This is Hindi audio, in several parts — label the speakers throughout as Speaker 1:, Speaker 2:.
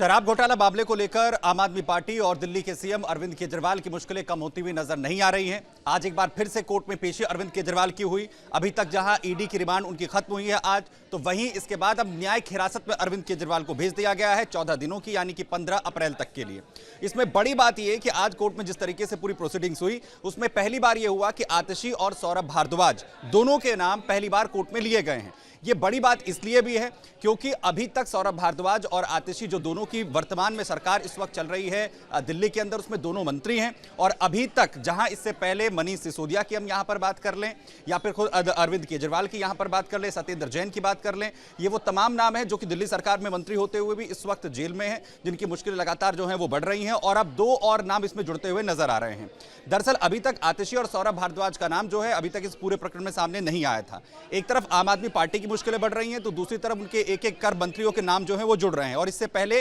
Speaker 1: शराब घोटाला मामले को लेकर आम आदमी पार्टी और दिल्ली के सीएम अरविंद केजरीवाल की मुश्किलें कम होती हुई नजर नहीं आ रही हैं। आज एक बार फिर से कोर्ट में पेशी अरविंद केजरीवाल की हुई। अभी तक जहां ईडी की रिमांड उनकी खत्म हुई है आज, तो वहीं इसके बाद अब न्यायिक हिरासत में अरविंद केजरीवाल को भेज दिया गया है 14 दिनों की, यानी कि 15 अप्रैल तक के लिए। इसमें बड़ी बात यह कि आज कोर्ट में जिस तरीके से पूरी प्रोसीडिंग्स हुई उसमें पहली बार यह हुआ कि आतिशी और सौरभ भारद्वाज दोनों के नाम पहली बार कोर्ट में लिए गए हैं। ये बड़ी बात इसलिए भी है क्योंकि अभी तक सौरभ भारद्वाज और आतिशी जो दोनों की वर्तमान में सरकार इस वक्त चल रही है दिल्ली के अंदर, उसमें दोनों मंत्री हैं। और अभी तक जहां इससे पहले मनीष सिसोदिया की हम यहां पर बात कर लें या फिर खुद अरविंद केजरीवाल की यहां पर बात कर लें, सत्येंद्र जैन की बात कर लें, ये वो तमाम नाम हैं जो कि दिल्ली सरकार में मंत्री होते हुए भी इस वक्त जेल में हैं, जिनकी मुश्किलें लगातार जो हैं वो बढ़ रही हैं। और अब दो और नाम इसमें जुड़ते हुए नजर आ रहे हैं। दरअसल अभी तक आतिशी और सौरभ भारद्वाज का नाम जो है अभी तक इस पूरे प्रकरण में सामने नहीं आया था। एक तरफ आम आदमी पार्टी की मुश्किलें बढ़ रही हैं तो दूसरी तरफ उनके एक एक कर मंत्रियों के नाम जो हैं वो जुड़ रहे हैं। और इससे पहले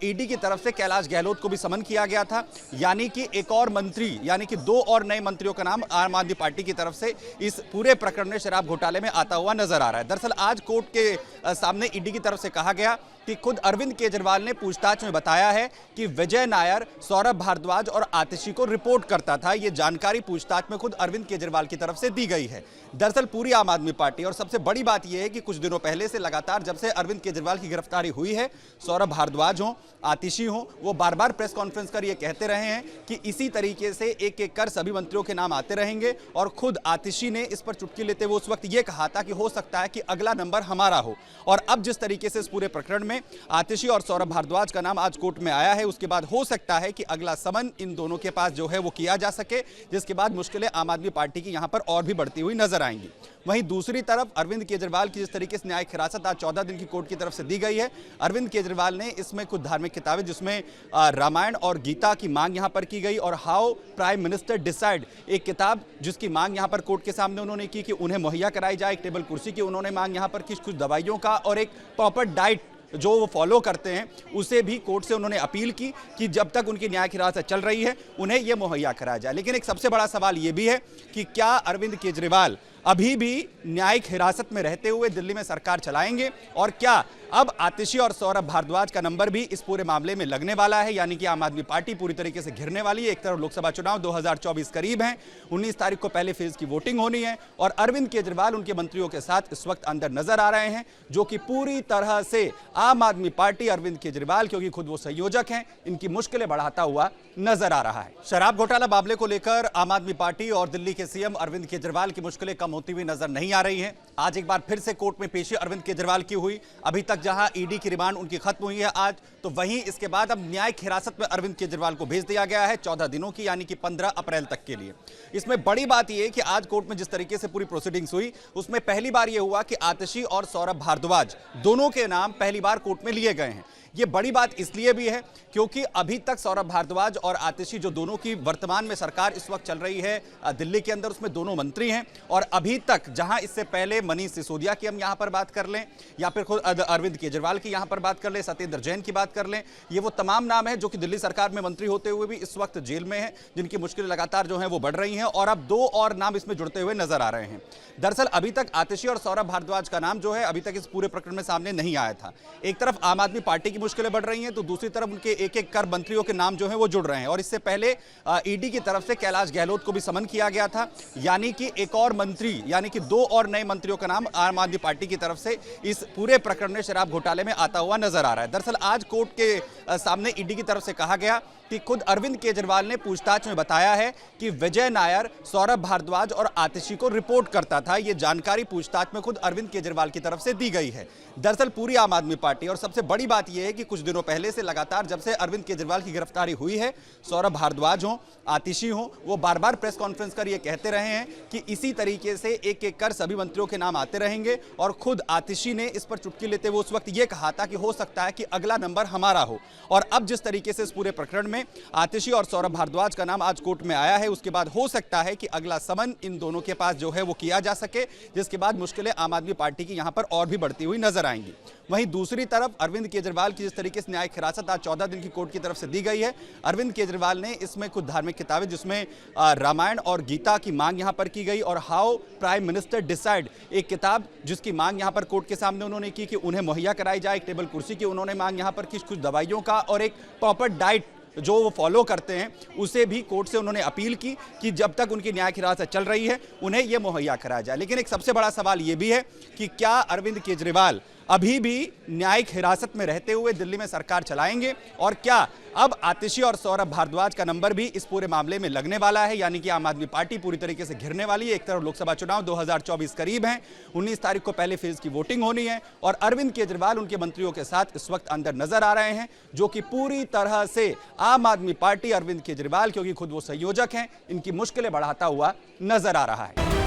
Speaker 1: ईडी की तरफ से कैलाश गहलोत को भी समन किया गया था, यानी कि एक और मंत्री, यानी कि दो और नए मंत्रियों का नाम आम आदमी पार्टी की तरफ से इस पूरे प्रकरण में शराब घोटाले में आता हुआ नजर आ रहा है। दरअसल आज कोर्ट के सामने ईडी की तरफ से कहा गया कि खुद अरविंद केजरीवाल ने पूछताछ में बताया है कि विजय नायर, सौरभ भारद्वाज और आतिशी को रिपोर्ट करता था। यह जानकारी पूछताछ में खुद अरविंद केजरीवाल की तरफ से दी गई है। दरअसल पूरी आम आदमी पार्टी, और सबसे बड़ी बात यह है कि कुछ दिनों पहले से लगातार जब से अरविंद केजरीवाल की गिरफ्तारी हुई है, सौरभ भारद्वाज हो, आतिशी हो, वो बार बार प्रेस कॉन्फ्रेंस कर ये कहते रहे हैं कि इसी तरीके से एक एक कर सभी मंत्रियों के नाम आते रहेंगे। और खुद आतिशी ने इस पर चुटकी लेते हुए उस वक्त ये कहा था कि हो सकता है कि अगला नंबर हमारा हो। और अब जिस तरीके से इस पूरे प्रकरण में आतिशी और सौरभ भारद्वाज का नाम आज कोर्ट में आया है, उसके बाद हो सकता है कि अगला समन इन दोनों के पास जो है वो किया जा सके, जिसके बाद मुश्किलें आम आदमी पार्टी की यहां पर और भी बढ़ती हुई नजर आएंगी। वहीं दूसरी तरफ अरविंद केजरीवाल की जिस तरीके से न्यायिक हिरासत आज 14 दिन की कोर्ट की तरफ से दी गई है, अरविंद केजरीवाल ने इसमें कुछ धार्मिक किताबें जिसमें रामायण और गीता की मांग यहां पर की गई, और हाउ प्राइम मिनिस्टर डिसाइड एक किताब जिसकी मांग यहां पर कोर्ट के सामने उन्होंने की कि उन्हें मुहैया कराई जाए, एक टेबल कुर्सी की उन्होंने मांग यहां पर की, कुछ दवाइयों का और एक प्रॉपर डाइट जो वो फॉलो करते हैं उसे भी कोर्ट से उन्होंने अपील की कि जब तक उनकी न्यायिक हिरासत चल रही है उन्हें यह मुहैया कराया जाए। लेकिन एक सबसे बड़ा सवाल यह भी है कि क्या अरविंद केजरीवाल अभी भी न्यायिक हिरासत में रहते हुए दिल्ली में सरकार चलाएंगे, और क्या अब आतिशी और सौरभ भारद्वाज का नंबर भी इस पूरे मामले में लगने वाला है, यानी कि आम आदमी पार्टी पूरी तरीके से घिरने वाली है। एक तरफ लोकसभा चुनाव 2024 करीब हैं, 19 तारीख को पहले फेज की वोटिंग होनी है, और अरविंद केजरीवाल उनके मंत्रियों के साथ इस वक्त अंदर नजर आ रहे हैं, जो कि पूरी तरह से आम आदमी पार्टी, अरविंद केजरीवाल क्योंकि खुद वो संयोजक हैं, इनकी मुश्किलें बढ़ाता हुआ नजर आ रहा है। शराब घोटाला मामले को लेकर आम आदमी पार्टी और दिल्ली के सीएम अरविंद केजरीवाल की मुश्किलें कम होती हुई नजर नहीं आ रही हैं। आज एक बार फिर से कोर्ट में पेशी अरविंद केजरीवाल की हुई। अभी तक जहां ईडी की रिमांड उनकी खत्म हुई है आज, तो वहीं इसके बाद अब न्यायिक हिरासत में अरविंद केजरीवाल को भेज दिया गया है 14 दिनों की, यानी कि 15 अप्रैल तक के लिए। इसमें बड़ी बात यह कि आज कोर्ट में जिस तरीके से पूरी प्रोसीडिंग्स हुई उसमें पहली बार यह हुआ कि आतिशी और सौरभ भारद्वाज दोनों के नाम पहली बार कोर्ट में लिए गए हैं। ये बड़ी बात इसलिए भी है क्योंकि अभी तक सौरभ भारद्वाज और आतिशी जो दोनों की वर्तमान में सरकार इस वक्त चल रही है दिल्ली के अंदर, उसमें दोनों मंत्री हैं। और अभी तक जहां इससे पहले मनीष सिसोदिया की हम यहां पर बात कर लें या फिर खुद अरविंद केजरीवाल की यहां पर बात कर लें, सत्येंद्र जैन की बात कर लें, ये वो तमाम नाम हैं जो कि दिल्ली सरकार में मंत्री होते हुए भी इस वक्त जेल में हैं, जिनकी मुश्किलें लगातार जो हैं वो बढ़ रही हैं। और अब दो और नाम इसमें जुड़ते हुए नजर आ रहे हैं। दरअसल अभी तक आतिशी और सौरभ भारद्वाज का नाम जो है अभी तक इस पूरे प्रकरण में सामने नहीं आया था। एक तरफ आम आदमी पार्टी की मुश्किलें बढ़ रही हैं तो दूसरी तरफ उनके एक एक कर मंत्रियों के नाम जो है वो जुड़ रहे हैं। और इससे पहले ईडी की तरफ से कैलाश गहलोत को भी समन किया गया था, यानी कि एक और मंत्री, यानी कि दो और नए मंत्रियों का नाम आम आदमी पार्टी की तरफ से इस पूरे प्रकरण में शराब घोटाले में आता हुआ नजर आ रहा है। दरअसल आज कोर्ट के सामने ईडी की तरफ से कहा गया कि खुद अरविंद केजरीवाल ने पूछताछ में बताया है कि विजय नायर, सौरभ भारद्वाज और आतिशी को रिपोर्ट करता था। यह जानकारी पूछताछ में खुद अरविंद केजरीवाल की तरफ से दी गई है। दरअसल पूरी आम आदमी पार्टी, और सबसे बड़ी बात यह है कि कुछ दिनों पहले से लगातार जब से अरविंद केजरीवाल की गिरफ्तारी हुई है, सौरभ भारद्वाज हो, आतिशी हो, वो बार बार प्रेस कॉन्फ्रेंस कर ये कहते रहे हैं कि इसी तरीके से एक एक कर सभी मंत्रियों के नाम आते रहेंगे। और खुद आतिशी ने इस पर चुटकी लेते हुए उस वक्त ये कहा था कि हो सकता है कि अगला नंबर हमारा हो। और अब जिस तरीके से इस पूरे प्रकरण में आतिशी और सौरभ भारद्वाज का नाम आज कोर्ट में आया है, उसके बाद हो सकता है कि अगला समन इन दोनों के पास जो है वो किया जा सके, जिसके बाद मुश्किलें आम आदमी पार्टी की यहां पर और भी बढ़ती हुई नजर आएंगी। वहीं दूसरी तरफ अरविंद केजरीवाल की जिस तरीके से न्यायिक हिरासत आज 14 दिन की कोर्ट की तरफ से दी गई है, अरविंद केजरीवाल ने इसमें कुछ धार्मिक किताबें जिसमें रामायण और गीता की मांग यहां पर की गई, और हाउ प्राइम मिनिस्टर डिसाइड एक किताब जिसकी मांग यहां पर कोर्ट के सामने उन्होंने की कि उन्हें मुहैया कराई जाए, एक टेबल कुर्सी की उन्होंने मांग यहां पर की, कुछ दवाइयों का और एक प्रॉपर डाइट जो वो फॉलो करते हैं उसे भी कोर्ट से उन्होंने अपील की कि जब तक उनकी न्यायिक हिरासत चल रही है उन्हें यह मुहैया कराया जाए। लेकिन एक सबसे बड़ा सवाल यह भी है कि क्या अरविंद केजरीवाल अभी भी न्यायिक हिरासत में रहते हुए दिल्ली में सरकार चलाएंगे, और क्या अब आतिशी और सौरभ भारद्वाज का नंबर भी इस पूरे मामले में लगने वाला है, यानी कि आम आदमी पार्टी पूरी तरीके से घिरने वाली है। एक तरफ लोकसभा चुनाव 2024 करीब हैं, 19 तारीख को पहले फेज की वोटिंग होनी है और अरविंद केजरीवाल उनके मंत्रियों के साथ इस वक्त अंदर नजर आ रहे हैं, जो कि पूरी तरह से आम आदमी पार्टी अरविंद केजरीवाल, क्योंकि खुद वो संयोजक हैं, इनकी मुश्किलें बढ़ाता हुआ नजर आ रहा है।